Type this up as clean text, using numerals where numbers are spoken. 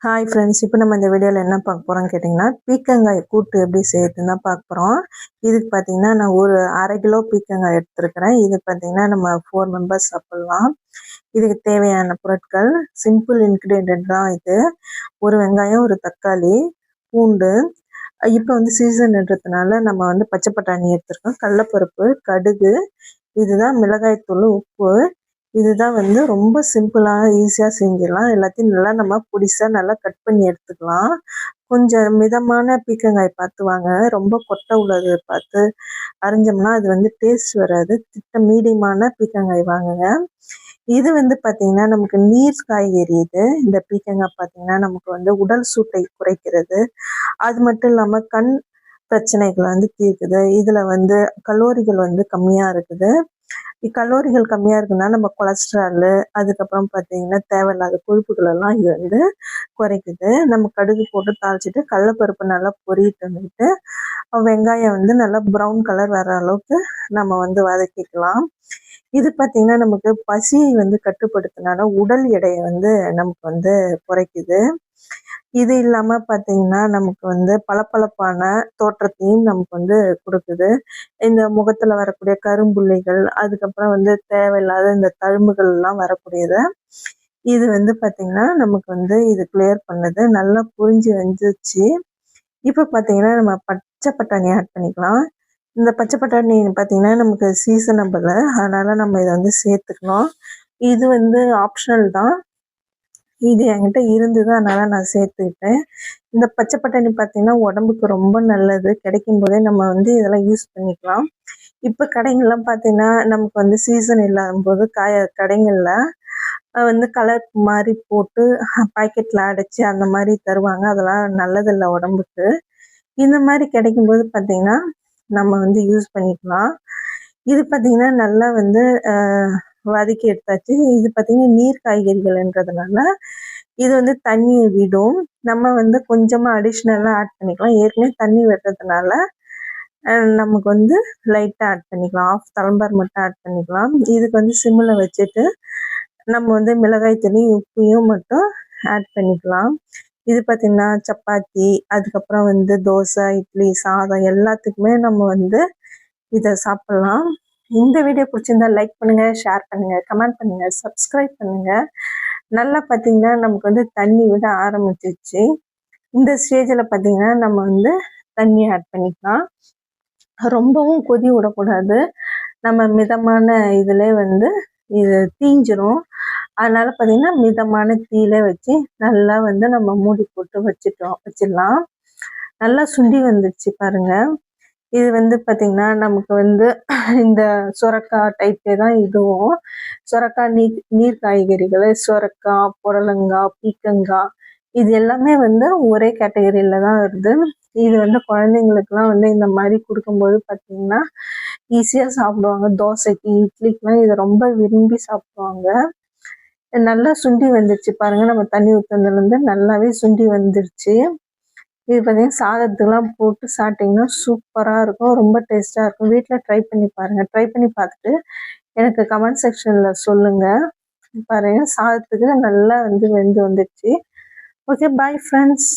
Hi friends, இப்போ நம்ம இந்த வீடியோவில் என்ன பார்க்க போகிறோம்னு கேட்டிங்கன்னா, பீர்க்கங்காய் கூட்டு எப்படி செய்யறதுன்னு தான் பார்க்க போகிறோம். இதுக்கு பார்த்தீங்கன்னா நான் ஒரு 1/2 கிலோ பீர்க்கங்காய் எடுத்துருக்கிறேன். இது பார்த்தீங்கன்னா நம்ம 4 மெம்பர்ஸ் சாப்பிட்லாம். இதுக்கு தேவையான பொருட்கள் சிம்பிள் இன்க்ரீடியன்ட் தான் இது. ஒரு வெங்காயம், ஒரு தக்காளி, பூண்டு. இப்போ வந்து சீசன்ன்றதுனால நம்ம வந்து பச்சை பட்டாணி எடுத்துருக்கோம், கடலைப்பருப்பு, கடுகு, இதுதான் மிளகாய்த்தூள், உப்பு. இதுதான் வந்து ரொம்ப சிம்பிளாக ஈஸியாக செஞ்சிடலாம். எல்லாத்தையும் நல்லா நம்ம பொடிசாக நல்லா கட் பண்ணி எடுத்துக்கலாம். கொஞ்சம் மிதமான பீர்க்கங்காய் பார்த்து வாங்க, ரொம்ப கொட்டை உள்ளது பார்த்து அரிஞ்சோம்னா அது வந்து டேஸ்ட் வராது. மீடியமான பீர்க்கங்காய் வாங்குங்க. இது வந்து பார்த்திங்கன்னா நமக்கு நீர் காய்கறி. இந்த பீர்க்கங்காய் பார்த்திங்கன்னா நமக்கு வந்து உடல் சூட்டை குறைக்கிறது, அது மட்டும் இல்லாமல் கண் பிரச்சனைகளை வந்து தீர்க்குது. இதில் வந்து கலோரிகள் வந்து கம்மியாக இருக்குது. கலோரிகள் கம்மியாக இருக்குன்னா நம்ம கொலஸ்ட்ராலு, அதுக்கப்புறம் பார்த்தீங்கன்னா தேவையில்லாத கொழுப்புகள் எல்லாம் இது வந்து குறைக்குது. நம்ம கடுகு போட்டு தாளிச்சிட்டு கடலைப்பருப்பு நல்லா பொரியிட்டு வந்துட்டு வெங்காயம் வந்து நல்லா ப்ரௌன் கலர் வர அளவுக்கு நம்ம வந்து வதக்கிக்கலாம். இது பார்த்திங்கன்னா நமக்கு பசியை வந்து கட்டுப்படுத்தினால உடல் எடையை வந்து நமக்கு வந்து குறைக்குது. இது இல்லாமல் பார்த்தீங்கன்னா நமக்கு வந்து பளபளப்பான தோற்றத்தையும் நமக்கு வந்து கொடுக்குது. இந்த முகத்தில் வரக்கூடிய கரும்புள்ளிகள், அதுக்கப்புறம் வந்து தேவையில்லாத இந்த தழும்புகள்லாம் வரக்கூடியது இது வந்து பார்த்திங்கன்னா நமக்கு வந்து இது கிளியர் பண்ணுது. நல்லா புரிஞ்சு வந்துச்சு. இப்போ பார்த்தீங்கன்னா நம்ம பச்சை பட்டாணி ஆட் பண்ணிக்கலாம். இந்த பச்சை பட்டாணி பார்த்திங்கன்னா நமக்கு சீசனபிள், அதனால் நம்ம இதை வந்து சேர்த்துக்கணும். இது வந்து ஆப்ஷனல் தான். இது என்கிட்ட இருந்தது, அதனால் நான் சேர்த்துக்கிட்டேன். இந்த பச்சை பட்டாணி பார்த்திங்கன்னா உடம்புக்கு ரொம்ப நல்லது. கிடைக்கும் போதே நம்ம வந்து இதெல்லாம் யூஸ் பண்ணிக்கலாம். இப்போ கடைங்கள்லாம் பார்த்திங்கன்னா நமக்கு வந்து சீசன் இல்லாத போது கடைங்களில் வந்து கலர் மாதிரி போட்டு பாக்கெட்டில் அடைச்சி அந்த மாதிரி தருவாங்க. அதெல்லாம் நல்லதில்லை உடம்புக்கு. இந்த மாதிரி கிடைக்கும்போது பார்த்திங்கன்னா நம்ம வந்து யூஸ் பண்ணிக்கலாம். இது பார்த்திங்கன்னா நல்லா வந்து வதக்கி எடுத்தாச்சு. இது பார்த்திங்கன்னா நீர் காய்கறிகள்ன்றதுனால இது வந்து தண்ணி விடும். நம்ம வந்து கொஞ்சமாக அடிஷ்னலாக ஆட் பண்ணிக்கலாம். ஏற்கனவே தண்ணி விடுறதுனால நமக்கு வந்து லைட்டாக ஆட் பண்ணிக்கலாம். ஆஃப் டம்ளர் மட்டும் ஆட் பண்ணிக்கலாம். இதுக்கு வந்து சிம்மில் வச்சுட்டு நம்ம வந்து மிளகாய் தூளையும் உப்பையும் மட்டும் ஆட் பண்ணிக்கலாம். இது பார்த்திங்கன்னா சப்பாத்தி, அதுக்கப்புறம் வந்து தோசை, இட்லி, சாதம் எல்லாத்துக்குமே நம்ம வந்து இதை சாப்பிட்லாம். இந்த வீடியோ பிடிச்சிருந்தா லைக் பண்ணுங்கள், ஷேர் பண்ணுங்கள், கமெண்ட் பண்ணுங்கள், சப்ஸ்கிரைப் பண்ணுங்கள். நல்லா பார்த்திங்கன்னா நமக்கு வந்து தண்ணி விட ஆரம்பிச்சிச்சு. இந்த ஸ்டேஜில் பார்த்திங்கன்னா நம்ம வந்து தண்ணி ஆட் பண்ணிக்கலாம். ரொம்பவும் கொதி விடக்கூடாது. நம்ம மிதமான இதில் வந்து இது தீஞ்சிரும். அதனால் பார்த்திங்கன்னா மிதமான தீயில வச்சு நல்லா வந்து நம்ம மூடி போட்டு வச்சிடலாம். நல்லா சுண்டி வந்துடுச்சு பாருங்கள். இது வந்து பார்த்திங்கன்னா நமக்கு வந்து இந்த சுரக்காய் டைப்பே தான் இதுவும். சுரக்காய் நீர் காய்கறிகள், சுரக்காய், புடலங்காய், பீர்க்கங்காய், இது எல்லாமே வந்து ஒரே கேட்டகரியில் தான் வருது. இது வந்து குழந்தைங்களுக்குலாம் வந்து இந்த மாதிரி கொடுக்கும்போது பார்த்திங்கன்னா ஈஸியாக சாப்பிடுவாங்க. தோசைக்கு, இட்லிக்கெலாம் இதை ரொம்ப விரும்பி சாப்பிடுவாங்க. நல்லா சுண்டி வந்துடுச்சு பாருங்கள். நம்ம தண்ணி ஊற்றுனதுலேருந்து நல்லாவே சுண்டி வந்துடுச்சு. இது பார்த்திங்கன்னா சாதத்துக்கெலாம் போட்டு சாப்பிட்டிங்கன்னா சூப்பராக இருக்கும், ரொம்ப டேஸ்ட்டாக இருக்கும். வீட்டில் ட்ரை பண்ணி பாருங்கள். ட்ரை பண்ணி பார்த்துட்டு எனக்கு கமெண்ட் செக்ஷனில் சொல்லுங்கள். பாருங்கள், சாதத்துக்கு நல்லா வந்து வெந்து வந்துடுச்சு. Okay, bye friends.